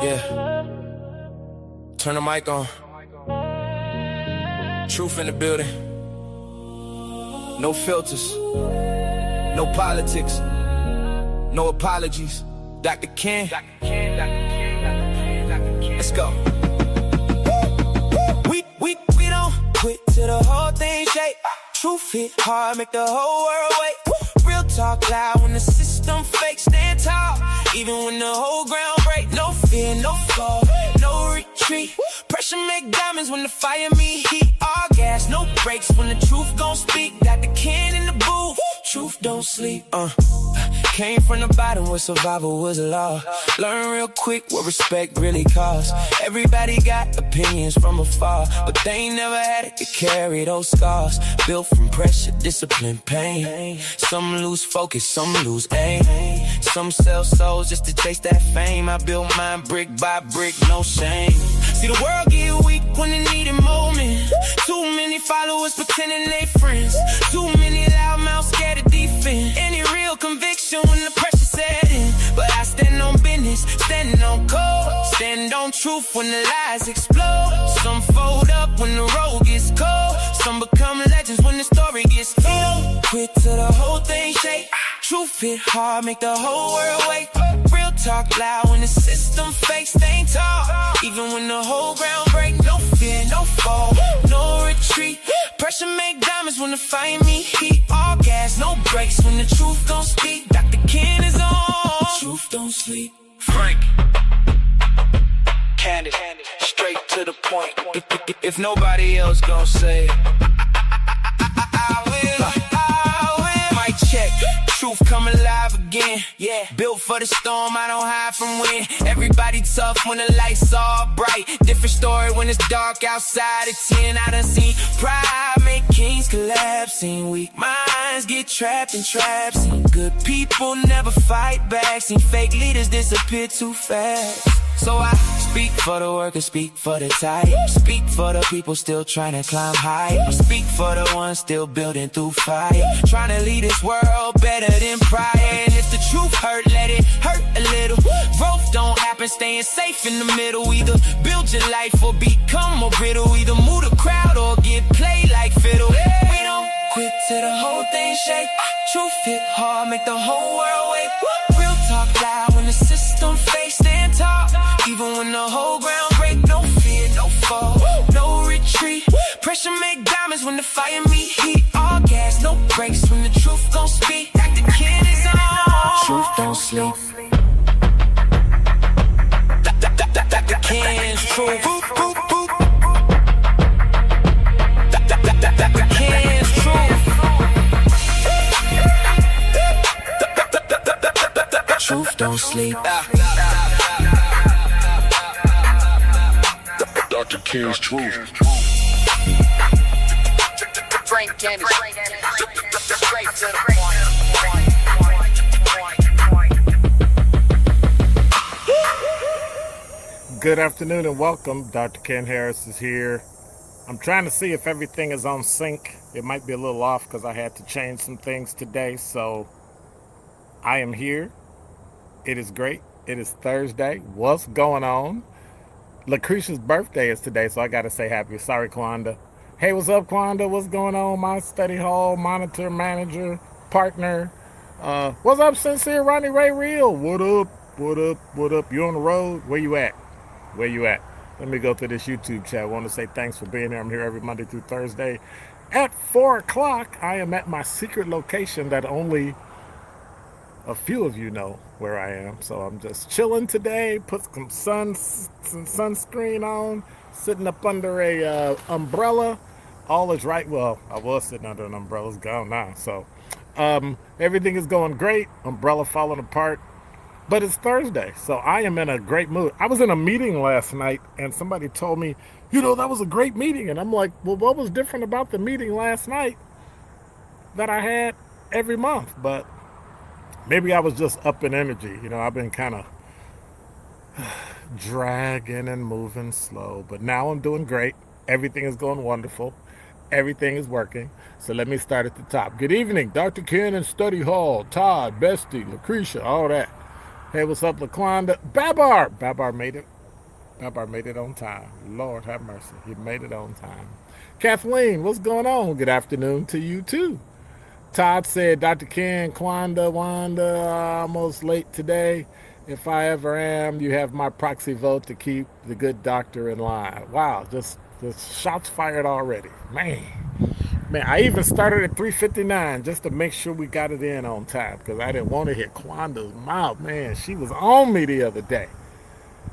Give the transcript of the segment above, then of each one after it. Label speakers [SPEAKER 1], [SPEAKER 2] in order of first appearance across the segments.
[SPEAKER 1] Yeah. Turn the mic on. Truth in the building. No filters. No politics. No apologies. Dr. Ken. Let's go. We don't quit till the whole thing shake. Truth hit hard, make the whole world wait. Real talk loud when the system fake. Stand tall, even when the whole ground break. No fear, no fall, no retreat. Pressure make diamonds when the fire meet heat. All gas, no brakes when the truth gon' speak. Got the can in the booth, truth don't sleep. Came from the bottom where survival was a law. Learn real quick what respect really costs. Everybody got opinions from afar, but they ain't never had it to carry those scars. Built from pressure, discipline, pain. Some lose focus, some lose aim. Some sell souls just to chase that fame. I built mine brick by brick, no shame. See the world get weak when it need a moment. Too many followers pretending they friends. Too many loudmouths scared to defend. Any real conviction when the pressure set in. But I stand on business, standing on code. Stand on truth when the lies explode. Some fold up when the road gets cold. Some become legends when the story gets told. Quit till the whole thing shake. Truth hit hard, make the whole world wait. Real talk loud when the system fake. Stay tall, even when the whole ground break. No fear, no fall, no retreat. Pressure make diamonds when the fire meet heat. All gas, no brakes when the truth don't speak. Dr. Ken is on. Truth don't sleep. Frank. Candid, straight to the point. If nobody else gon' say it, I will. Mic check. Truth come alive again. Yeah, built for the storm, I don't hide from wind. Everybody tough when the lights all bright. Different story when it's dark outside at 10. I done seen pride make kings collapse. Seen weak minds get trapped in traps. Seen good people never fight back. Seen fake leaders disappear too fast. So I speak for the workers, speak for the tight. Speak for the people still trying to climb high. Speak for the ones still building through fire. Trying to lead this world better than prior. And if the truth hurt, let it hurt a little. Growth don't happen, staying safe in the middle. Either build your life or become a riddle. Either move the crowd or get played like fiddle. We don't quit till the whole thing shake. Truth hit hard, make the whole world wait. Real talk loud when the system fake. Stand tall, even when the whole ground break. No fear, no fall, no retreat. Pressure make diamonds when the fire meet heat. All gas, no brakes when the truth gon' speak. Dr. Ken is on. Truth don't sleep. Dr. Ken's truth. Dr. Ken's truth. Truth don't sleep.
[SPEAKER 2] Dr. Ken's truth.
[SPEAKER 3] Frank Candy. Straight to the point.
[SPEAKER 4] Good afternoon and welcome. Dr. Ken Harris is here. I'm trying to see if everything is on sync. It might be a little off because I had to change some things today. So I am here. It is great. It is Thursday. What's going on? Lucretia's birthday is today, so I got to say happy. Sorry, Kwanda. Hey, what's up, Kwanda? What's going on? My study hall monitor, manager, partner. What's up, Sincere Ronnie Ray Real? What up? What up? What up? You on the road? Where you at? Where you at? Let me go to this YouTube chat. I want to say thanks for being here. I'm here every Monday through Thursday. At 4 o'clock, I am at my secret location that only a few of you know where I am. So I'm just chilling today, put some sunscreen on, sitting up under a umbrella. All is right. Well, I was sitting under an umbrella. It's gone now. So everything is going great. Umbrella falling apart. But it's Thursday, so I am in a great mood. I was in a meeting last night, and somebody told me, that was a great meeting. And I'm like, well, what was different about the meeting last night that I had every month? But maybe I was just up in energy. I've been kind of dragging and moving slow. But now I'm doing great. Everything is going wonderful. Everything is working. So let me start at the top. Good evening, Dr. Ken and Study Hall, Todd, Bestie, Lucretia, all that. Hey, what's up, Laquanda? Babar made it. Babar made it on time. Lord have mercy. He made it on time. Kathleen, what's going on? Good afternoon to you, too. Todd said, Dr. Ken, Wanda, almost late today. If I ever am, you have my proxy vote to keep the good doctor in line. Wow, just shots fired already. Man, I even started at 3:59 just to make sure we got it in on time because I didn't want to hit Quanda's mouth. Man, she was on me the other day.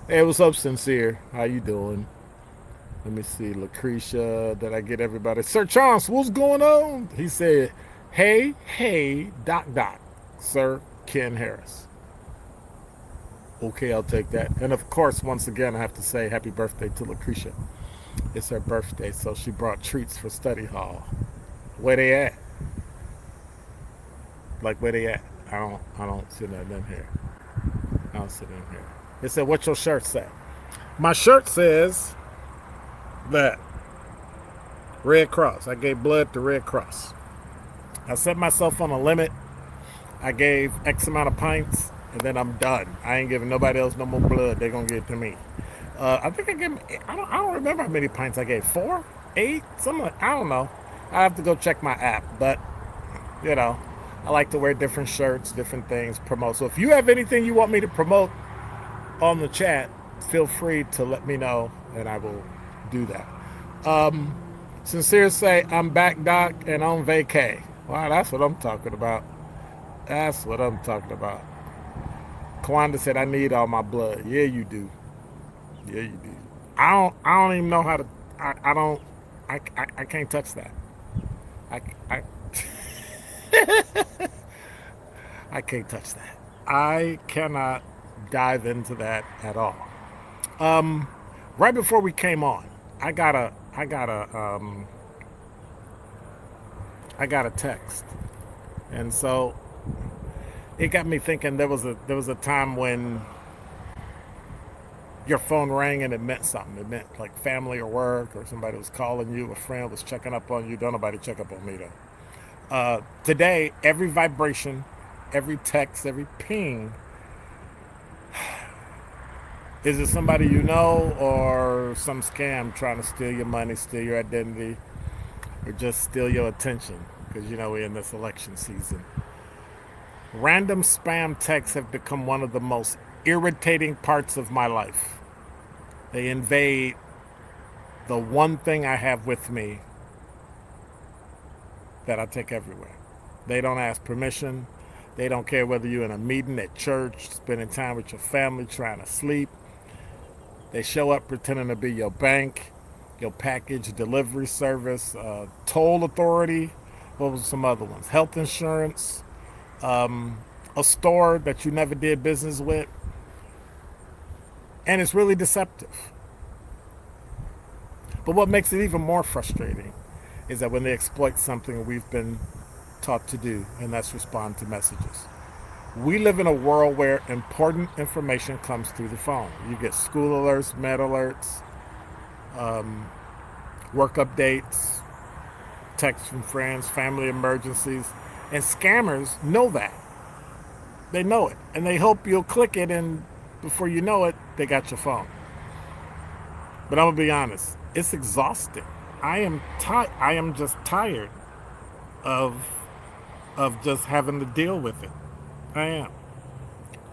[SPEAKER 4] Hey, what's up, Sincere? How you doing? Let me see, Lucretia. Did I get everybody? Sir Chance, what's going on? He said, hey, Doc, Sir Ken Harris. Okay, I'll take that. And of course, once again, I have to say happy birthday to Lucretia. It's her birthday, so she brought treats for study hall. Where they at? Like, where they at? I don't see that in here. I don't see it in here. It said, what's your shirt say? My shirt says that Red Cross. I gave blood to Red Cross. I set myself on a limit. I gave X amount of pints, and then I'm done. I ain't giving nobody else no more blood. They're gonna give it to me. I think I gave. I don't remember how many pints I gave. 4, 8, something. I don't know. I have to go check my app. But you know, I like to wear different shirts, different things, promote. So if you have anything you want me to promote on the chat, feel free to let me know, and I will do that. Sincere say, I'm back, Doc, and on vacay. Wow, that's what I'm talking about. That's what I'm talking about. Kwanda said, I need all my blood. Yeah, you do. Yeah, you do. I don't even know how to. I can't touch that. I can't touch that. I cannot dive into that at all. Right before we came on, I got a text, and so it got me thinking. There was a time when your phone rang and it meant something. It meant like family or work, or somebody was calling you, a friend was checking up on you. Don't nobody check up on me though. Today, every vibration, every text, every ping, is it somebody you know or some scam trying to steal your money, steal your identity, or just steal your attention? Because you know we're in this election season. Random spam texts have become one of the most irritating parts of my life. They invade the one thing I have with me that I take everywhere. They don't ask permission. They don't care whether you're in a meeting at church, spending time with your family, trying to sleep. They show up pretending to be your bank, your package delivery service, toll authority. What was some other ones? Health insurance, a store that you never did business with. And it's really deceptive. But what makes it even more frustrating is that when they exploit something we've been taught to do, and that's respond to messages. We live in a world where important information comes through the phone. You get school alerts, med alerts, work updates, texts from friends, family emergencies, and scammers know that. They know it, and they hope you'll click it, and before you know it, they got your phone. But I'm gonna be honest, it's exhausting. I am just tired of just having to deal with it. I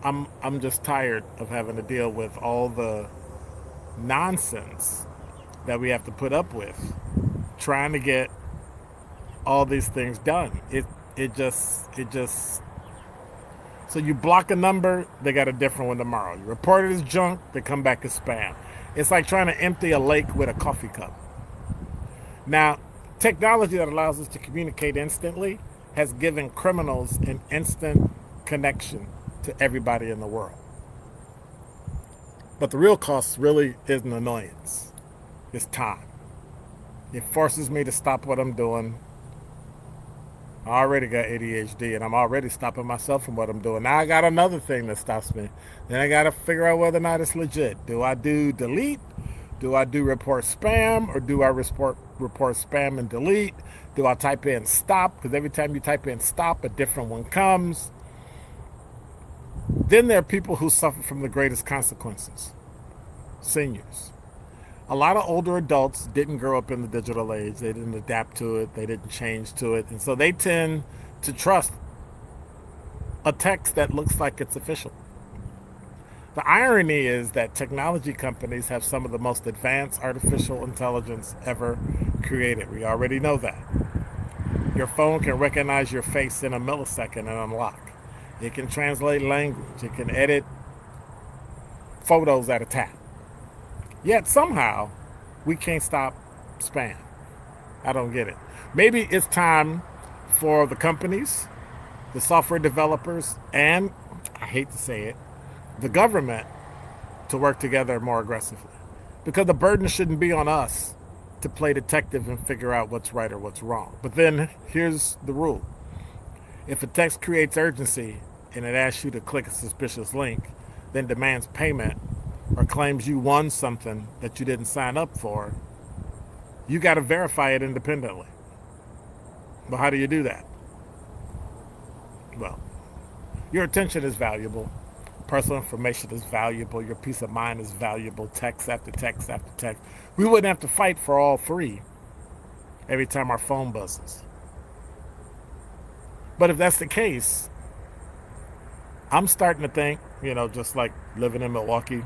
[SPEAKER 4] am. I'm just tired of having to deal with all the nonsense that we have to put up with trying to get all these things done. It just so you block a number, they got a different one tomorrow. You report it as junk, they come back as spam. It's like trying to empty a lake with a coffee cup. Now, technology that allows us to communicate instantly has given criminals an instant connection to everybody in the world. But the real cost really is an annoyance. It's time. It forces me to stop what I'm doing. I already got ADHD, and I'm already stopping myself from what I'm doing. Now I got another thing that stops me. Then I got to figure out whether or not it's legit. Do I do delete? Do I do report spam? Or do I report spam and delete? Do I type in stop? Because every time you type in stop, a different one comes. Then there are people who suffer from the greatest consequences. Seniors. A lot of older adults didn't grow up in the digital age. They didn't adapt to it. They didn't change to it. And so they tend to trust a text that looks like it's official. The irony is that technology companies have some of the most advanced artificial intelligence ever created. We already know that. Your phone can recognize your face in a millisecond and unlock. It can translate language. It can edit photos at a tap. Yet somehow we can't stop spam. I don't get it. Maybe it's time for the companies, the software developers, and, I hate to say it, the government to work together more aggressively. Because the burden shouldn't be on us to play detective and figure out what's right or what's wrong. But then here's the rule. If a text creates urgency and it asks you to click a suspicious link, then demands payment or claims you won something that you didn't sign up for, you got to verify it independently. But how do you do that? Well, your attention is valuable. Personal information is valuable. Your peace of mind is valuable. Text after text after text. We wouldn't have to fight for all three every time our phone buzzes. But if that's the case, I'm starting to think, just like living in Milwaukee,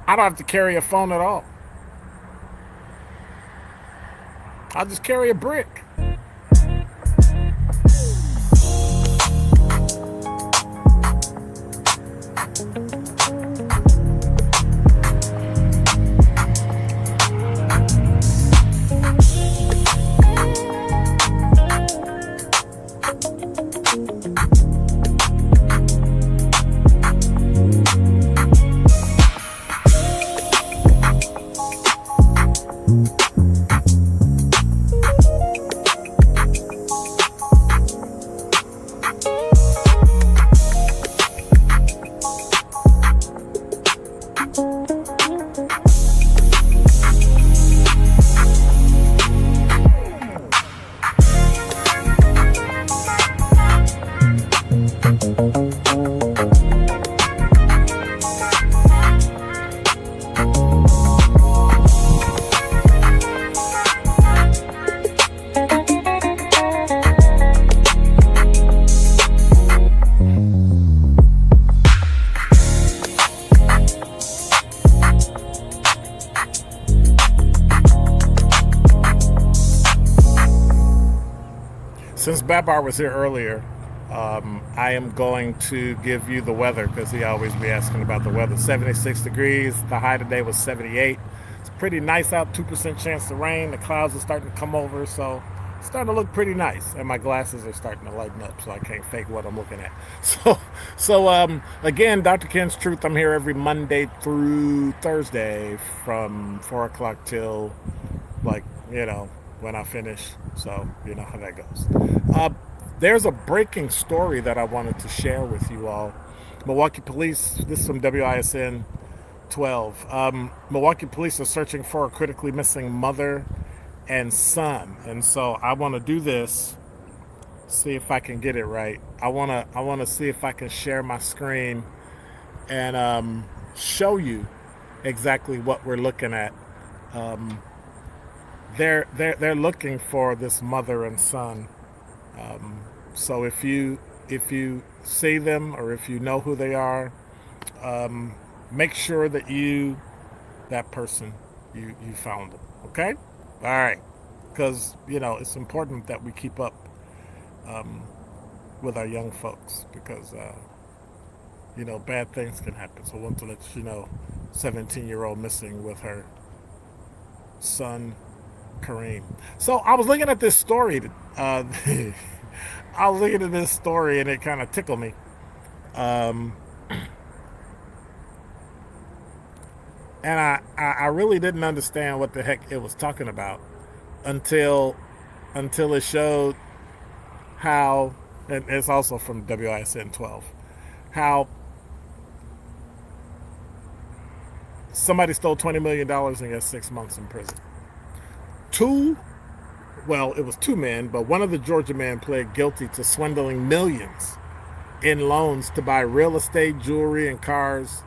[SPEAKER 4] I don't have to carry a phone at all. I'll just carry a brick. Since Babar was here earlier, I am going to give you the weather because he always be asking about the weather. 76 degrees. The high today was 78. It's pretty nice out. 2% chance of rain. The clouds are starting to come over, so it's starting to look pretty nice. And my glasses are starting to lighten up, so I can't fake what I'm looking at. So again, Dr. Ken's Truth. I'm here every Monday through Thursday from 4 o'clock till when I finish. So you know how that goes. There's a breaking story that I wanted to share with you all. Milwaukee police, this is from WISN 12. Milwaukee police are searching for a critically missing mother and son. And so I want to do this, see if I can get it right. I want to see if I can share my screen and show you exactly what we're looking at. They're looking for this mother and son. So if you see them or if you know who they are, make sure that that person, you found them. Okay? All right. Because, it's important that we keep up with our young folks because, bad things can happen. So I want to let you know, 17-year-old missing with her son, Kareem. So I was looking at this story. I was looking at this story and it kind of tickled me. And I really didn't understand what the heck it was talking about until it showed how, and it's also from WISN 12, how somebody stole $20 million and got 6 months in prison. It was two men, but one of the Georgia men pled guilty to swindling millions in loans to buy real estate, jewelry, and cars,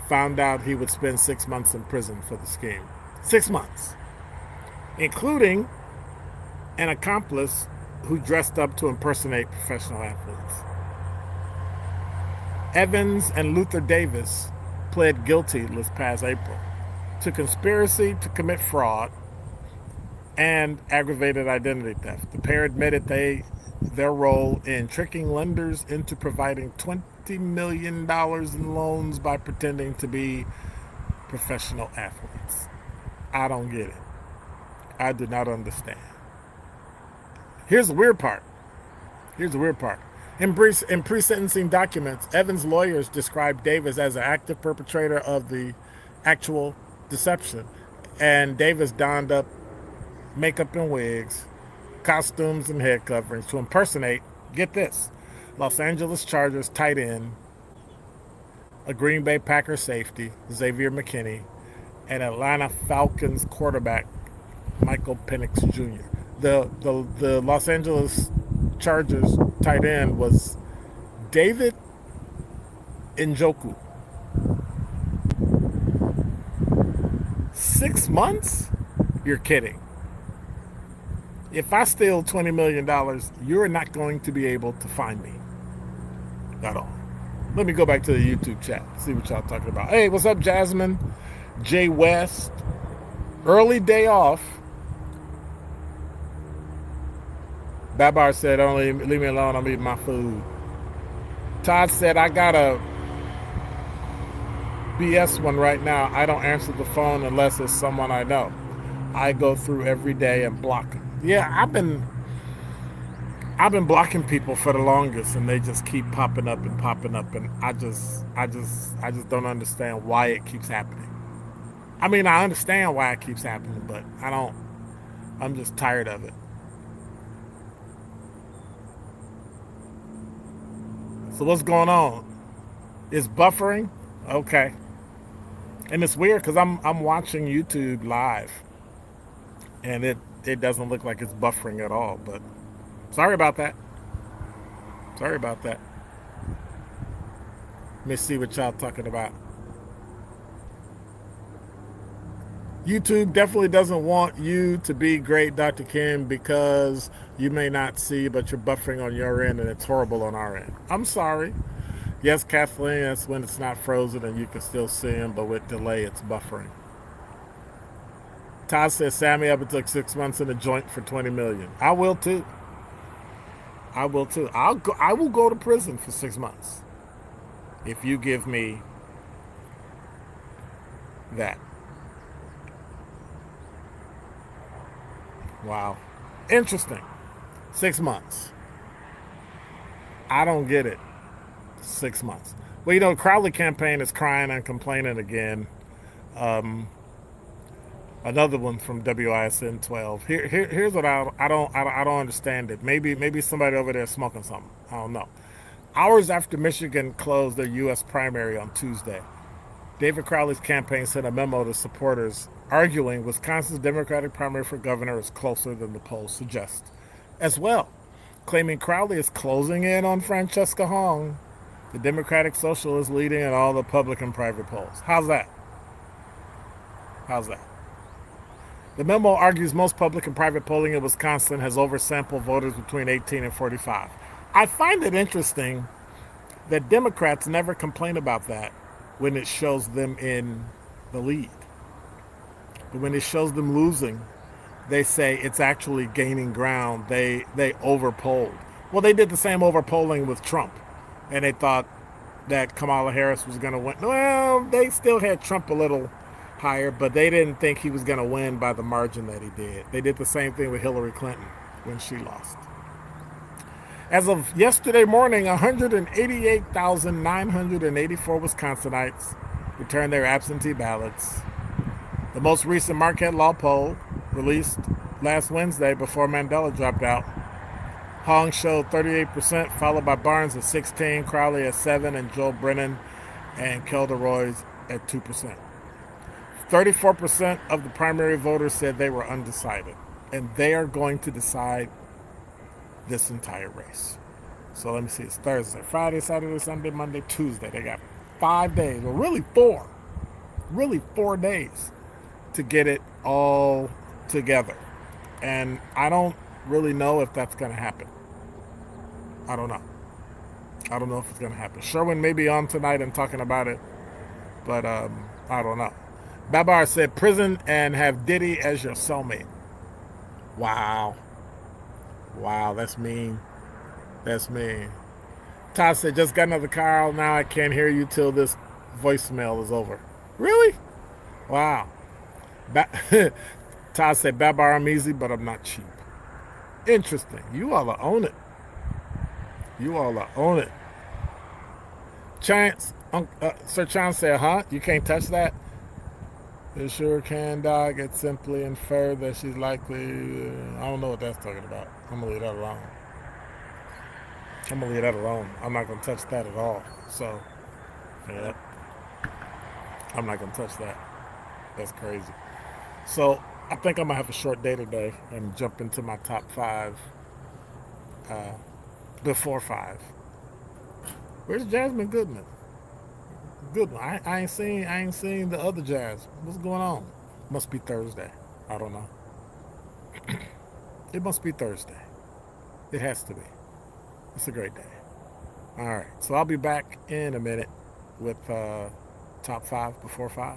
[SPEAKER 4] found out he would spend 6 months in prison for the scheme. 6 months. Including an accomplice who dressed up to impersonate professional athletes. Evans and Luther Davis pled guilty this past April to conspiracy to commit fraud and aggravated identity theft. The pair admitted their role in tricking lenders into providing $20 million in loans by pretending to be professional athletes. I don't get it. I do not understand. Here's the weird part. In pre-sentencing documents, Evans' lawyers described Davis as an active perpetrator of the actual deception, and Davis donned up makeup and wigs, costumes and head coverings to impersonate, get this, Los Angeles Chargers tight end, a Green Bay Packers safety, Xavier McKinney, and Atlanta Falcons quarterback, Michael Penix Jr. The Los Angeles Chargers tight end was David Njoku. 6 months? You're kidding. If I steal $20 million, you're not going to be able to find me at all. Let me go back to the YouTube chat, see what y'all talking about. Hey, what's up, Jasmine? Jay West. Early day off. Babar said, only leave me alone, I'm eating my food. Todd said, I got a BS one right now. I don't answer the phone unless it's someone I know. I go through every day and block them. Yeah, I've been blocking people for the longest, and they just keep popping up, and I just don't understand why it keeps happening. I mean, I understand why it keeps happening, but I'm just tired of it. So what's going on? It's buffering? Okay. And it's weird because I'm watching YouTube live, and it doesn't look like it's buffering at all, but sorry about that. Let me see what y'all talking about. YouTube definitely doesn't want you to be great, Dr. Kim, because you may not see, but you're buffering on your end, and it's horrible on our end. I'm sorry. Yes, Kathleen, that's when it's not frozen and you can still see them, but with delay, it's buffering. Todd says, Sammy Evans took 6 months in a joint for $20 million. I will too. I will go to prison for 6 months if you give me that. Wow. Interesting. 6 months. I don't get it. 6 months. Well, you know, the Crowley campaign is crying and complaining again. Another one from WISN 12. Here's what I don't understand it. Maybe somebody over there is smoking something. I don't know. Hours after Michigan closed their U.S. primary on Tuesday, David Crowley's campaign sent a memo to supporters arguing Wisconsin's Democratic primary for governor is closer than the polls suggest, as well, claiming Crowley is closing in on Francesca Hong, the Democratic socialist leading in all the public and private polls. How's that? The memo argues most public and private polling in Wisconsin has oversampled voters between 18 and 45. I find it interesting that Democrats never complain about that when it shows them in the lead. But when it shows them losing, they say it's actually gaining ground. They overpolled. Well, they did the same overpolling with Trump, and they thought that Kamala Harris was going to win. Well, they still had Trump a little higher, but they didn't think he was going to win by the margin that he did. They did the same thing with Hillary Clinton when she lost. As of yesterday morning, 188,984 Wisconsinites returned their absentee ballots. The most recent Marquette Law poll, released last Wednesday before Mandela dropped out, Hong showed 38%, followed by Barnes at 16%, Crowley at 7%, and Joe Brennan and Kelderoy at 2%. 34% of the primary voters said they were undecided, and they are going to decide this entire race. So let me see. It's Thursday, Friday, Saturday, Sunday, Monday, Tuesday. They got 5 days. Well, really 4. Really 4 days to get it all together. And I don't really know if that's going to happen. I don't know. I don't know if it's going to happen. Sherwin may be on tonight and talking about it, but I don't know. Babar said prison and have Diddy as your cellmate. Wow. Wow, that's mean. That's mean. Todd said, just got another call. Now I can't hear you till this voicemail is over. Really? Wow. Todd said, Babar, I'm easy, but I'm not cheap. Interesting. You all are on it. You all are on it. Chance, Sir Chance said, huh? You can't touch that? It sure can, dog. It simply inferred that she's likely. I don't know what that's talking about. I'm going to leave that alone. I'm not going to touch that at all. So, yeah. I'm not going to touch that. That's crazy. So, I think I'm going to have a short day today and jump into my top 5 before 5. Where's Jasmine Goodman? Goodman. I ain't seen the other Jazz. What's going on? Must be Thursday. I don't know. It must be Thursday. It has to be. It's a great day. All right. So I'll be back in a minute with top 5 before 5.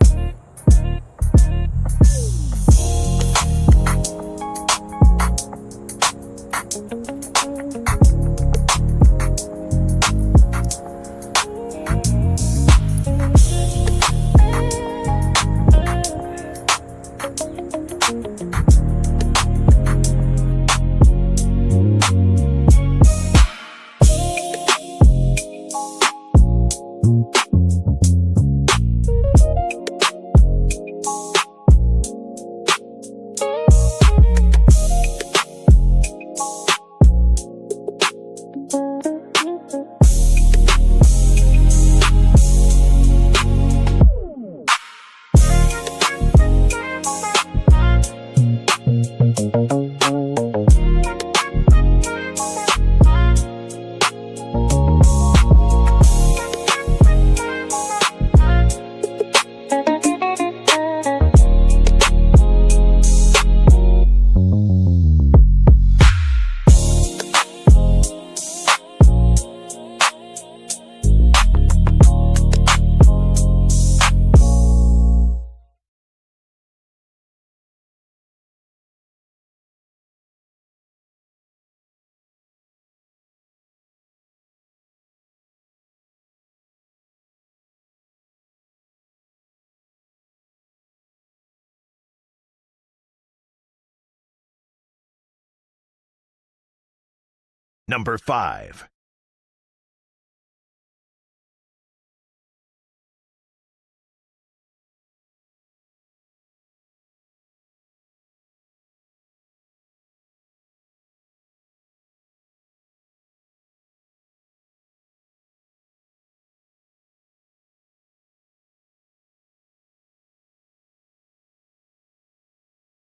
[SPEAKER 2] Number 5.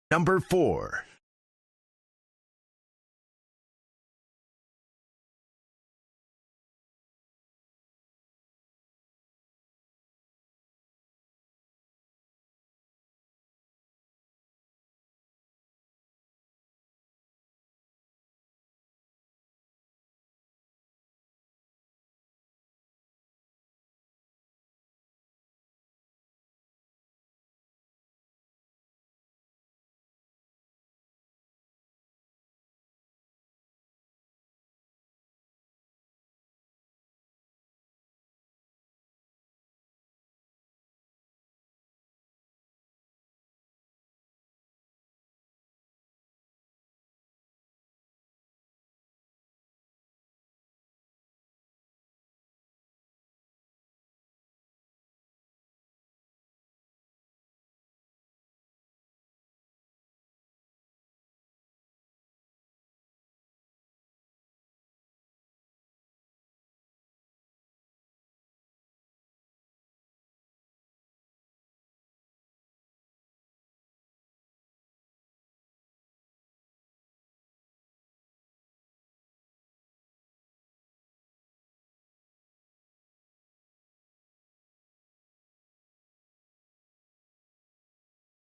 [SPEAKER 2] Number 4.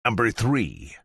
[SPEAKER 2] Number 3.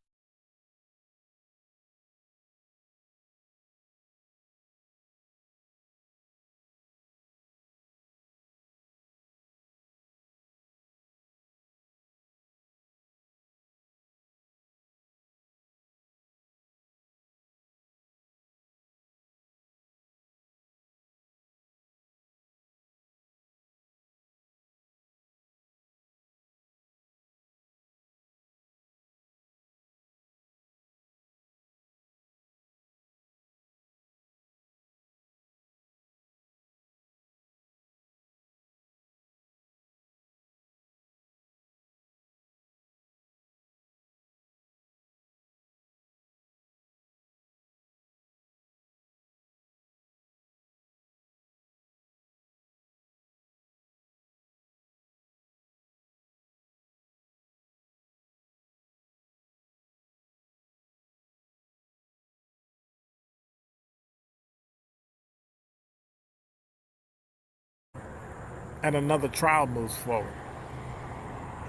[SPEAKER 4] And another trial moves forward.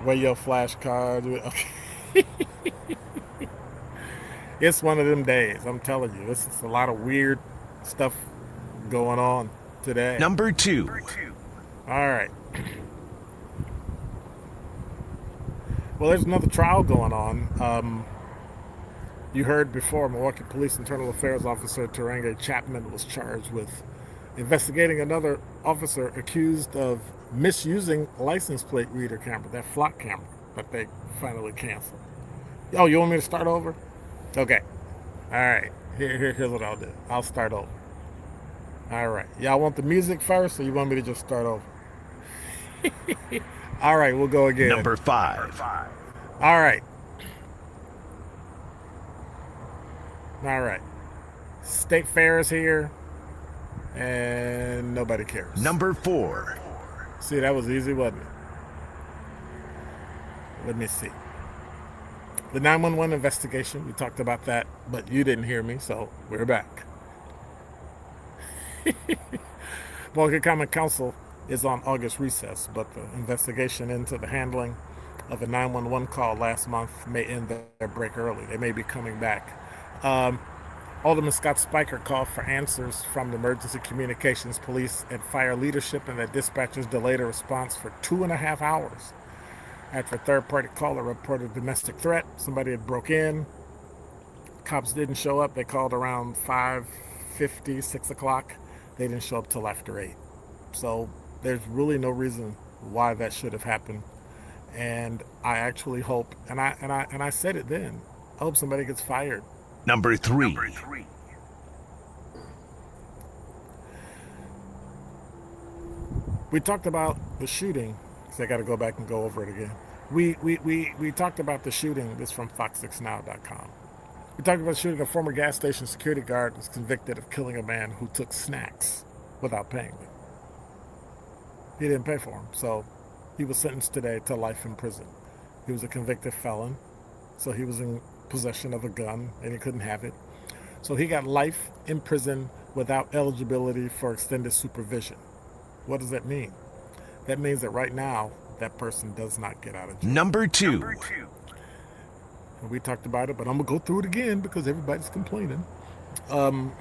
[SPEAKER 4] Where your flashcard? Okay. It's one of them days. I'm telling you, this is a lot of weird stuff going on today.
[SPEAKER 2] Number 2.
[SPEAKER 4] All right. Well, there's another trial going on. You heard before, Milwaukee Police Internal Affairs Officer Taranga Chapman was charged with investigating another officer accused of misusing license plate reader camera, that flock camera that they finally canceled. Oh, you want me to start over? Okay. All right. Here's what I'll do. I'll start over. All right. Y'all want the music first, or you want me to just start over? All right, we'll go again.
[SPEAKER 2] Number 5.
[SPEAKER 4] All right. All right. State Fair is here, and nobody cares.
[SPEAKER 2] Number 4.
[SPEAKER 4] See, that was easy, wasn't it? Let me see. The 911 investigation, we talked about that, but you didn't hear me, so we're back. Milwaukee Common Council is on August recess, but the investigation into the handling of a 911 call last month may end their break early. They may be coming back. Alderman Scott Spiker called for answers from the emergency communications, police, and fire leadership, and that dispatchers delayed a response for 2.5 hours. After a third-party caller reported a domestic threat, somebody had broke in. Cops didn't show up. They called around 5:50, 6 o'clock. They didn't show up till after 8. So there's really no reason why that should have happened. And I actually hope, and I said it then, I hope somebody gets fired.
[SPEAKER 2] Number 3.
[SPEAKER 4] We talked about the shooting, so I got to go back and go over it again. We talked about the shooting. This is from Fox6Now.com. We talked about shooting a former gas station security guard was convicted of killing a man who took snacks without paying them. He didn't pay for them, so he was sentenced today to life in prison. He was a convicted felon, so he was in possession of a gun and he couldn't have it. So he got life in prison without eligibility for extended supervision. What does that mean? That means that right now, that person does not get out of jail.
[SPEAKER 2] Number 2.
[SPEAKER 4] We talked about it, but I'm going to go through it again because everybody's complaining. Well,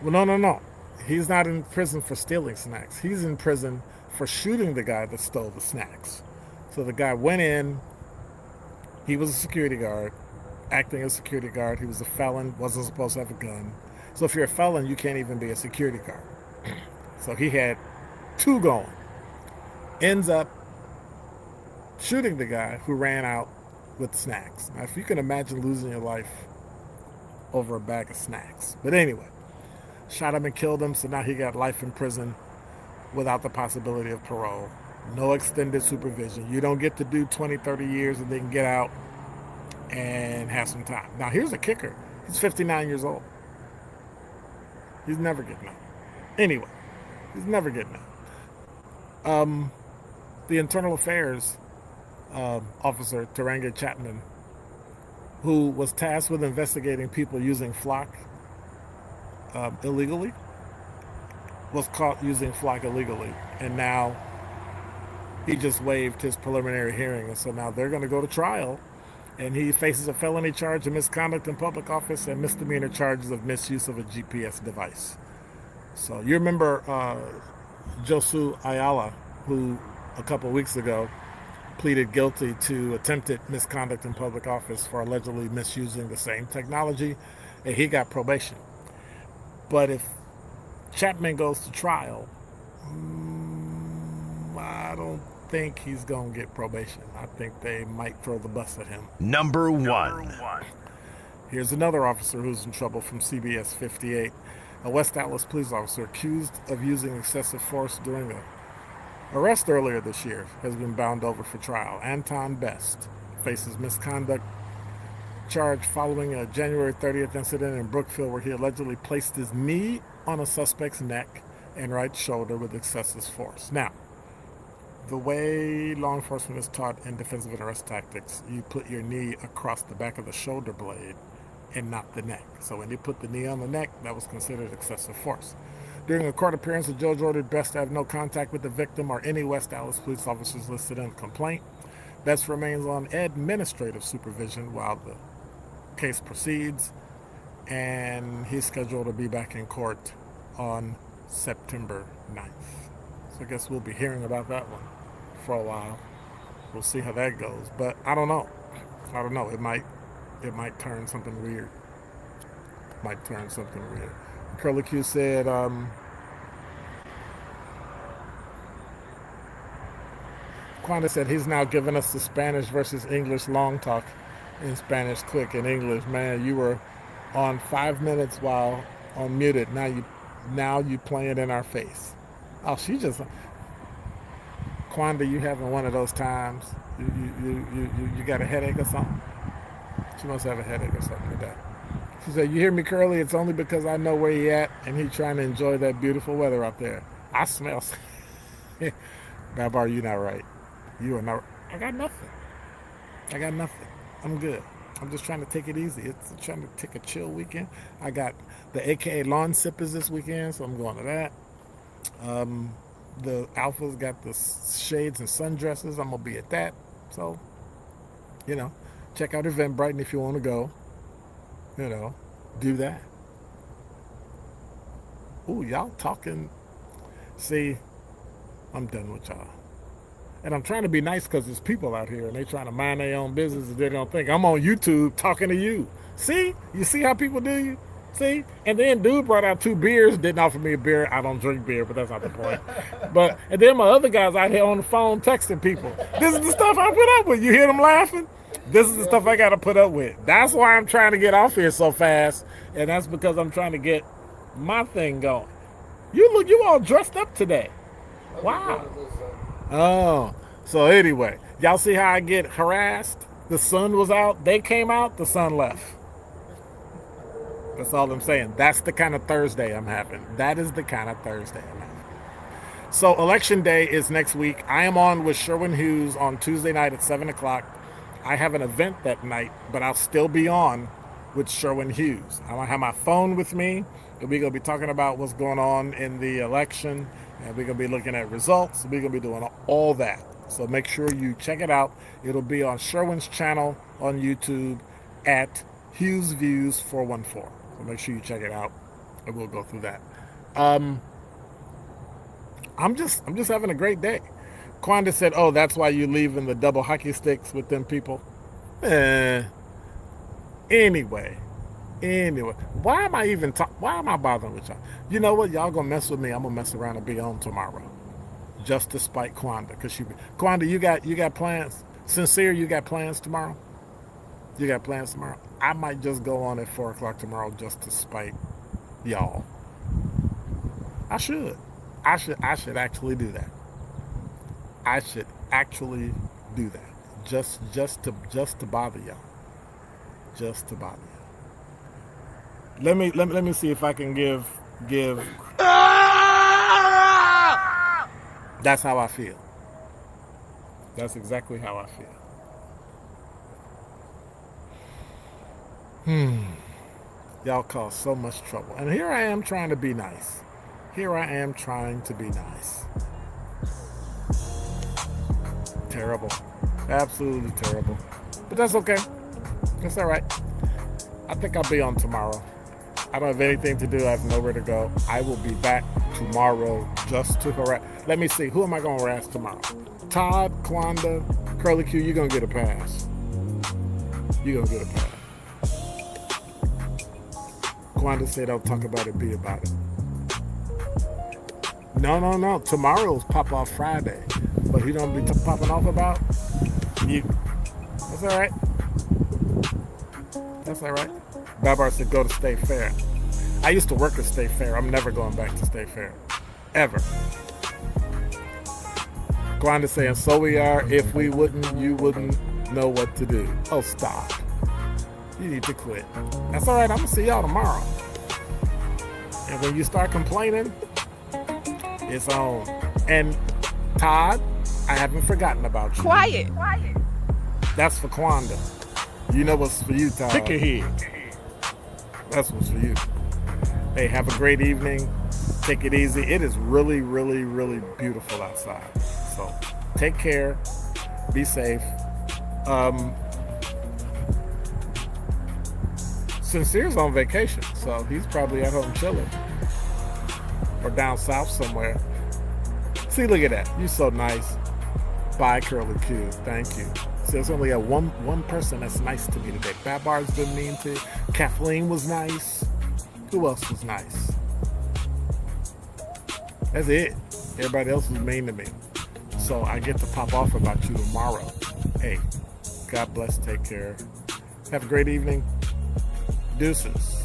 [SPEAKER 4] no. He's not in prison for stealing snacks. He's in prison for shooting the guy that stole the snacks. So the guy went in. He was a security guard, acting as a security guard. He was a felon, wasn't supposed to have a gun. So if you're a felon, you can't even be a security guard. So he had 2 going. Ends up shooting the guy who ran out with snacks. Now, if you can imagine losing your life over a bag of snacks. But anyway, shot him and killed him, so now he got life in prison without the possibility of parole. No extended supervision. You don't get to do 20, 30 years and then get out and have some time. Now, here's a kicker. He's 59 years old. He's never getting out. Anyway, he's never getting out. The Internal Affairs Officer, Taranga Chapman, who was tasked with investigating people using Flock illegally, was caught using Flock illegally. And now he just waived his preliminary hearing. And so now they're going to go to trial and he faces a felony charge of misconduct in public office and misdemeanor charges of misuse of a GPS device. So you remember Josu Ayala, who a couple of weeks ago pleaded guilty to attempted misconduct in public office for allegedly misusing the same technology, and he got probation. But if Chapman goes to trial, I don't think he's going to get probation. I think they might throw the bus at him.
[SPEAKER 2] Number 1.
[SPEAKER 4] Here's another officer who's in trouble from CBS 58. A West Dallas police officer accused of using excessive force during an arrest earlier this year has been bound over for trial. Anton Best faces misconduct charge following a January 30th incident in Brookfield where he allegedly placed his knee on a suspect's neck and right shoulder with excessive force. Now, the way law enforcement is taught in defensive and arrest tactics, you put your knee across the back of the shoulder blade and not the neck. So when you put the knee on the neck, that was considered excessive force. During a court appearance, the judge ordered Best to have no contact with the victim or any West Dallas police officers listed in the complaint. Best remains on administrative supervision while the case proceeds, and he's scheduled to be back in court on September 9th. So I guess we'll be hearing about that one for a while. We'll see how that goes. But I don't know. It might turn something weird. Curly Q said, Quanda said he's now giving us the Spanish versus English long talk in Spanish quick in English. Man, you were on 5 minutes while unmuted. Now you playing in our face. Oh, she just... Quanda, you having one of those times? You got a headache or something? She must have a headache or something today. She said, you hear me, Curly? It's only because I know where he at and he's trying to enjoy that beautiful weather out there. I smell... Babar, you not right. You are not... I got nothing. I'm good. I'm just trying to take it easy. It's trying to take a chill weekend. I got the AKA Lawn Sippers this weekend, so I'm going to that. The Alphas got the shades and sundresses. I'm going to be at that. So, check out Eventbrite if you want to go. Do that. Ooh, y'all talking. See, I'm done with y'all. And I'm trying to be nice because there's people out here and they trying to mind their own business and they don't think I'm on YouTube talking to you. See? You see how people do you? See? And then dude brought out 2 beers, didn't offer me a beer. I don't drink beer, but that's not the point. And then my other guys out here on the phone texting people. This is the stuff I put up with. You hear them laughing? This is the stuff I got to put up with. That's why I'm trying to get off here so fast. And that's because I'm trying to get my thing going. You all dressed up today. Wow. Oh, so anyway, y'all see how I get harassed? The sun was out, they came out, the sun left. That's all I'm saying. That's the kind of Thursday I'm having. That is the kind of Thursday I'm having. So Election Day is next week. I am on with Sherwin Hughes on Tuesday night at 7 o'clock. I have an event that night, but I'll still be on with Sherwin Hughes. I'm going to have my phone with me, and we're going to be talking about what's going on in the election, and we're going to be looking at results. We're going to be doing all that. So make sure you check it out. It'll be on Sherwin's channel on YouTube at Hughes Views 414. So make sure you check it out, and we'll go through that. I'm just having a great day. Quanda said, "Oh, that's why you leaving the double hockey sticks with them people." Anyway, why am I bothering with y'all? You know what? Y'all gonna mess with me. I'm gonna mess around and be on tomorrow, just to spite Quanda. Quanda, you got plans? Sincere, you got plans tomorrow? You got plans tomorrow? I might just go on at 4 o'clock tomorrow just to spite y'all. I should actually do that. I should actually do that. Just to bother y'all. Just to bother y'all. Let me see if I can give That's how I feel. That's exactly how I feel. Y'all cause so much trouble. And here I am trying to be nice. Terrible. Absolutely terrible. But that's okay. It's all right. I think I'll be on tomorrow. I don't have anything to do. I have nowhere to go. I will be back tomorrow just to harass. Let me see. Who am I going to harass tomorrow? Todd, Kwanda, Curly Q. You're going to get a pass. You're going to get a pass. Kwanda said, don't talk about it, be about it. No. Tomorrow's Pop-Off Friday. But you don't be popping off about you. That's all right. That's all right. Babar said, go to State Fair. I used to work at State Fair. I'm never going back to State Fair. Ever. Kwanda saying, so we are. If we wouldn't, you wouldn't know what to do. Oh, stop. You need to quit. That's all right. I'm going to see y'all tomorrow. And when you start complaining, it's on. And Todd, I haven't forgotten about you.
[SPEAKER 5] Quiet.
[SPEAKER 4] That's for Kwanda. You know what's for you, Todd.
[SPEAKER 2] Pick a head.
[SPEAKER 4] That's what's for you. Hey, have a great evening. Take it easy. It is really, really, really beautiful outside. So take care. Be safe. Sincere's on vacation, so he's probably at home chilling. Or down south somewhere. See, look at that. You're so nice. Bye, Curly Q. Thank you. So there's only one person that's nice to me today. Babar's been mean to. Kathleen was nice. Who else was nice? That's it. Everybody else was mean to me. So I get to pop off about you tomorrow. Hey, God bless. Take care. Have a great evening. Deuces.